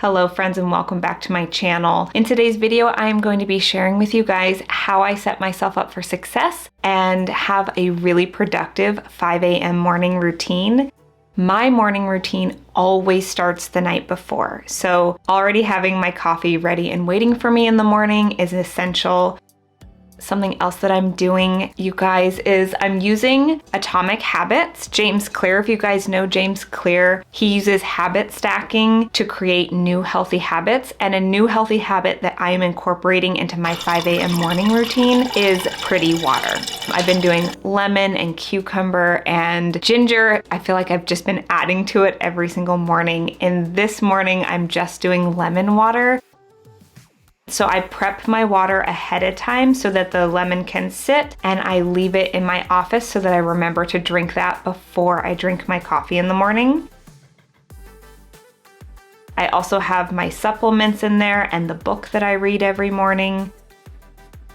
Hello friends and welcome back to my channel. In today's video, I am going to be sharing with you guys how I set myself up for success and have a really productive 5 a.m. morning routine. My morning routine always starts the night before, so already having my coffee ready and waiting for me in the morning is essential. Something else that I'm doing, you guys, is I'm using Atomic Habits. James Clear, if you guys know James Clear, he uses habit stacking to create new healthy habits. And a new healthy habit that I am incorporating into my 5 a.m. morning routine is pretty water. I've been doing lemon and cucumber and ginger. I feel like I've just been adding to it every single morning. And this morning, I'm just doing lemon water. So I prep my water ahead of time so that the lemon can sit, and I leave it in my office so that I remember to drink that before I drink my coffee in the morning. I also have my supplements in there and the book that I read every morning.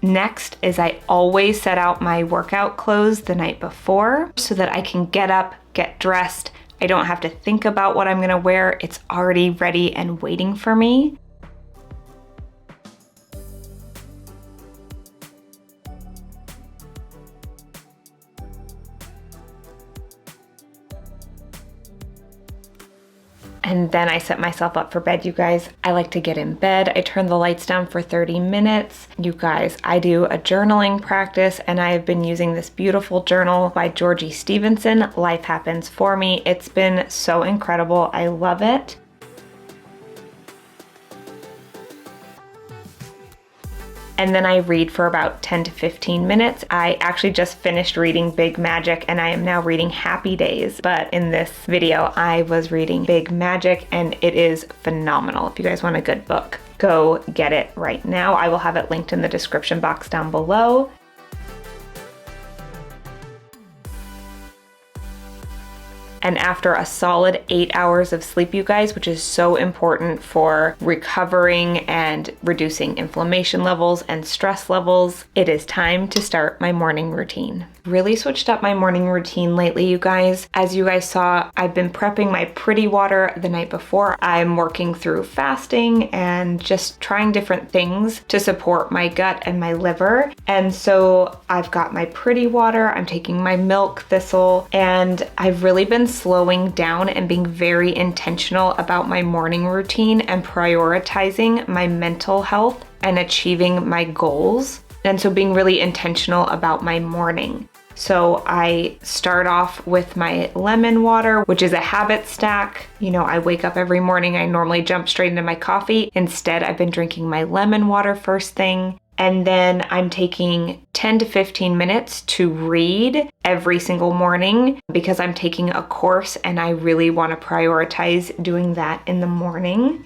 Next is I always set out my workout clothes the night before so that I can get up, get dressed. I don't have to think about what I'm gonna wear. It's already ready and waiting for me. And then I set myself up for bed, you guys. I like to get in bed. I turn the lights down for 30 minutes. You guys, I do a journaling practice, and I have been using this beautiful journal by Georgie Stevenson, Life Happens For Me. It's been so incredible. I love it. And then I read for about 10 to 15 minutes. I actually just finished reading Big Magic and I am now reading Happy Days. But in this video, I was reading Big Magic and it is phenomenal. If you guys want a good book, go get it right now. I will have it linked in the description box down below. And after a solid 8 hours of sleep, you guys, which is so important for recovering and reducing inflammation levels and stress levels, it is time to start my morning routine. Really switched up my morning routine lately, you guys. As you guys saw, I've been prepping my pretty water the night before. I'm working through fasting and just trying different things to support my gut and my liver. And so I've got my pretty water, I'm taking my milk thistle, and I've really been slowing down and being very intentional about my morning routine and prioritizing my mental health and achieving my goals. And so being really intentional about my morning. So I start off with my lemon water, which is a habit stack. You know, I wake up every morning, I normally jump straight into my coffee. Instead, I've been drinking my lemon water first thing. And then I'm taking 10 to 15 minutes to read every single morning because I'm taking a course and I really want to prioritize doing that in the morning.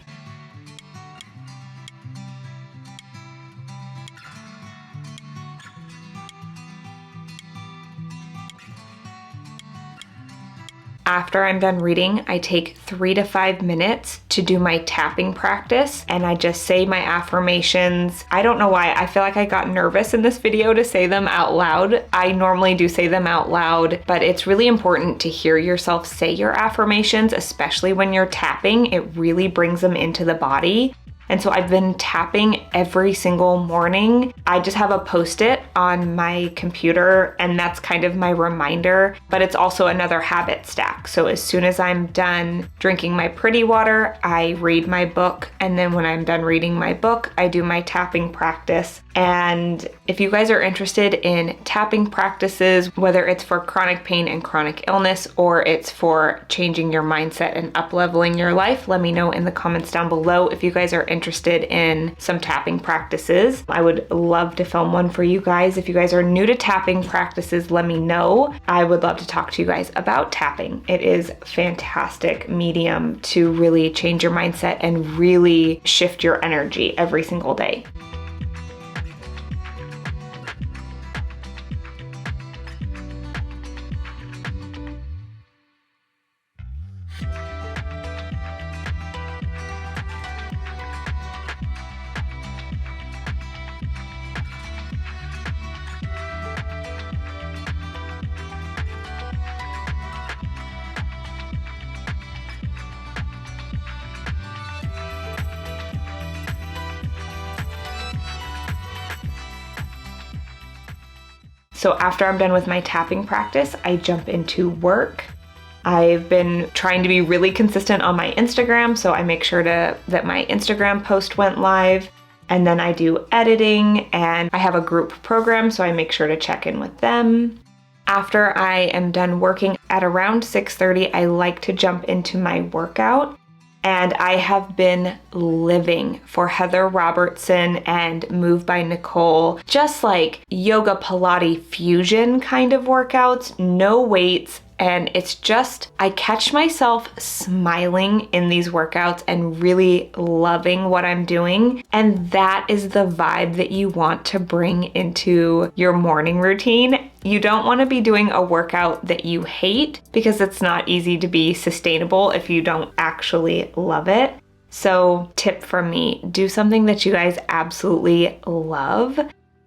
After I'm done reading, I take 3 to 5 minutes to do my tapping practice, and I just say my affirmations. I don't know why, I feel like I got nervous in this video to say them out loud. I normally do say them out loud, but it's really important to hear yourself say your affirmations, especially when you're tapping. It really brings them into the body. And so I've been tapping every single morning. I just have a Post-it on my computer and that's kind of my reminder, but it's also another habit stack. So as soon as I'm done drinking my pretty water, I read my book. And then when I'm done reading my book, I do my tapping practice. And if you guys are interested in tapping practices, whether it's for chronic pain and chronic illness, or it's for changing your mindset and up-leveling your life, let me know in the comments down below if you guys are interested in some tapping practices. I would love to film one for you guys. If you guys are new to tapping practices, let me know. I would love to talk to you guys about tapping. It is a fantastic medium to really change your mindset and really shift your energy every single day. So after I'm done with my tapping practice, I jump into work. I've been trying to be really consistent on my Instagram, so I make sure that my Instagram post went live. And then I do editing, and I have a group program, so I make sure to check in with them. After I am done working at around 6:30, I like to jump into my workout. And I have been living for Heather Robertson and Move by Nicole, just like yoga Pilates fusion kind of workouts, no weights. And it's just, I catch myself smiling in these workouts and really loving what I'm doing. And that is the vibe that you want to bring into your morning routine. You don't want to be doing a workout that you hate, because it's not easy to be sustainable if you don't actually love it. So tip from me, do something that you guys absolutely love.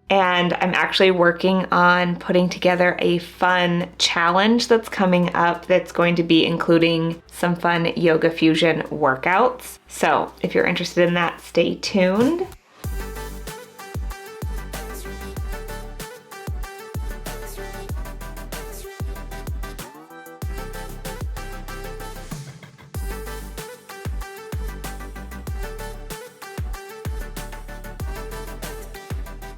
And I'm actually working on putting together a fun challenge that's coming up that's going to be including some fun yoga fusion workouts. So if you're interested in that, stay tuned.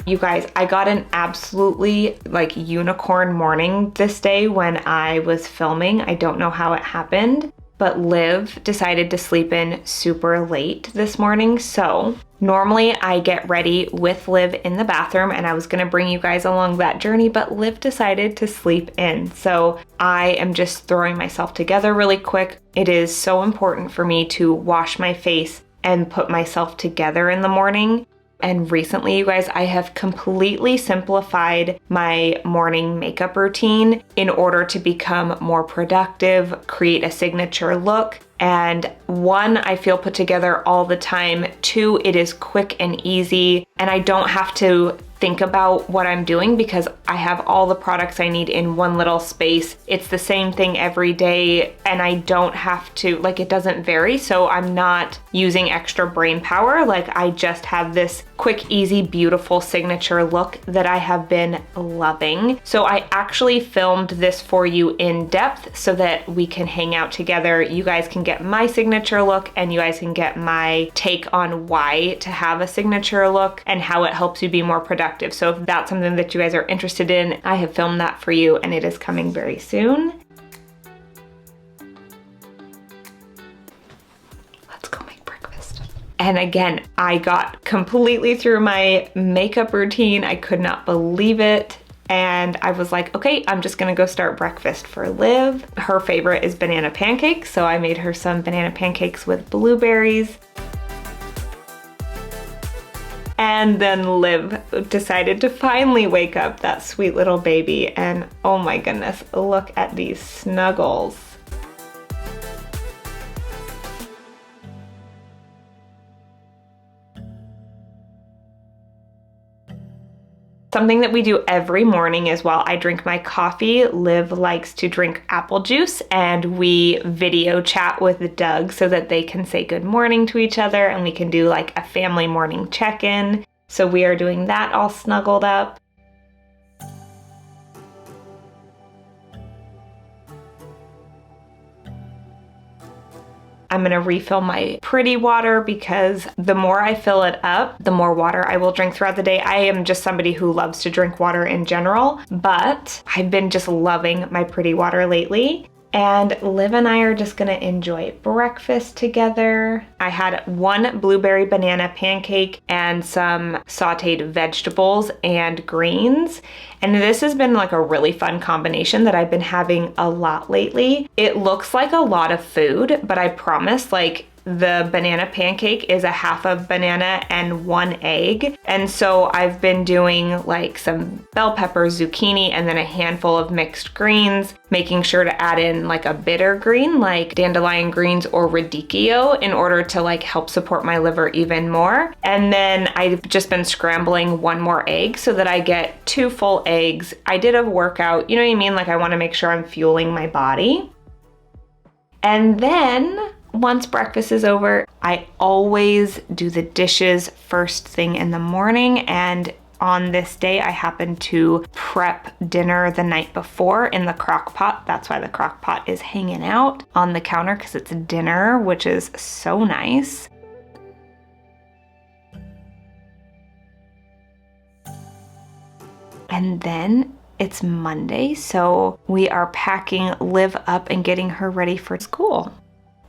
You guys, I got an absolutely unicorn morning this day when I was filming. I don't know how it happened, but Liv decided to sleep in super late this morning. So normally I get ready with Liv in the bathroom, and I was gonna bring you guys along that journey, but Liv decided to sleep in. So I am just throwing myself together really quick. It is so important for me to wash my face and put myself together in the morning. And recently, you guys, I have completely simplified my morning makeup routine in order to become more productive, create a signature look. And one, I feel put together all the time. Two, it is quick and easy, and I don't have to think about what I'm doing because I have all the products I need in one little space. It's the same thing every day, and I don't have to, it doesn't vary, so I'm not using extra brain power. I just have this quick, easy, beautiful signature look that I have been loving. So I actually filmed this for you in depth so that we can hang out together. You guys can get my signature look, and you guys can get my take on why to have a signature look and how it helps you be more productive. So if that's something that you guys are interested in, I have filmed that for you, and it is coming very soon. Let's go make breakfast. And again, I got completely through my makeup routine. I could not believe it. And I was like, okay, I'm just gonna go start breakfast for Liv. Her favorite is banana pancakes, so I made her some banana pancakes with blueberries. And then Liv decided to finally wake up, that sweet little baby. And oh my goodness, look at these snuggles. Something that we do every morning is while I drink my coffee, Liv likes to drink apple juice, and we video chat with Doug so that they can say good morning to each other, and we can do a family morning check-in. So we are doing that all snuggled up. I'm gonna refill my pretty water because the more I fill it up, the more water I will drink throughout the day. I am just somebody who loves to drink water in general, but I've been just loving my pretty water lately. And Liv and I are just gonna enjoy breakfast together. I had one blueberry banana pancake and some sauteed vegetables and greens. And this has been a really fun combination that I've been having a lot lately. It looks like a lot of food, but I promise the banana pancake is a half a banana and one egg. And so I've been doing some bell peppers, zucchini, and then a handful of mixed greens, making sure to add in a bitter green like dandelion greens or radicchio in order to help support my liver even more. And then I've just been scrambling one more egg so that I get 2 full eggs. I did a workout, you know what I mean? I want to make sure I'm fueling my body. And then once breakfast is over, I always do the dishes first thing in the morning, and on this day, I happened to prep dinner the night before in the crock pot. That's why the crock pot is hanging out on the counter, because it's dinner, which is so nice. And then it's Monday, so we are packing Liv up and getting her ready for school.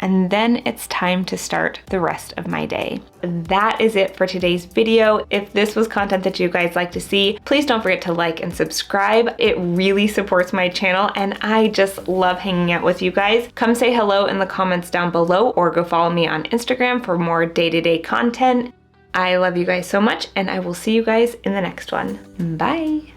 And then it's time to start the rest of my day. That is it for today's video. If this was content that you guys like to see, please don't forget to like and subscribe. It really supports my channel and I just love hanging out with you guys. Come say hello in the comments down below or go follow me on Instagram for more day-to-day content. I love you guys so much and I will see you guys in the next one. Bye.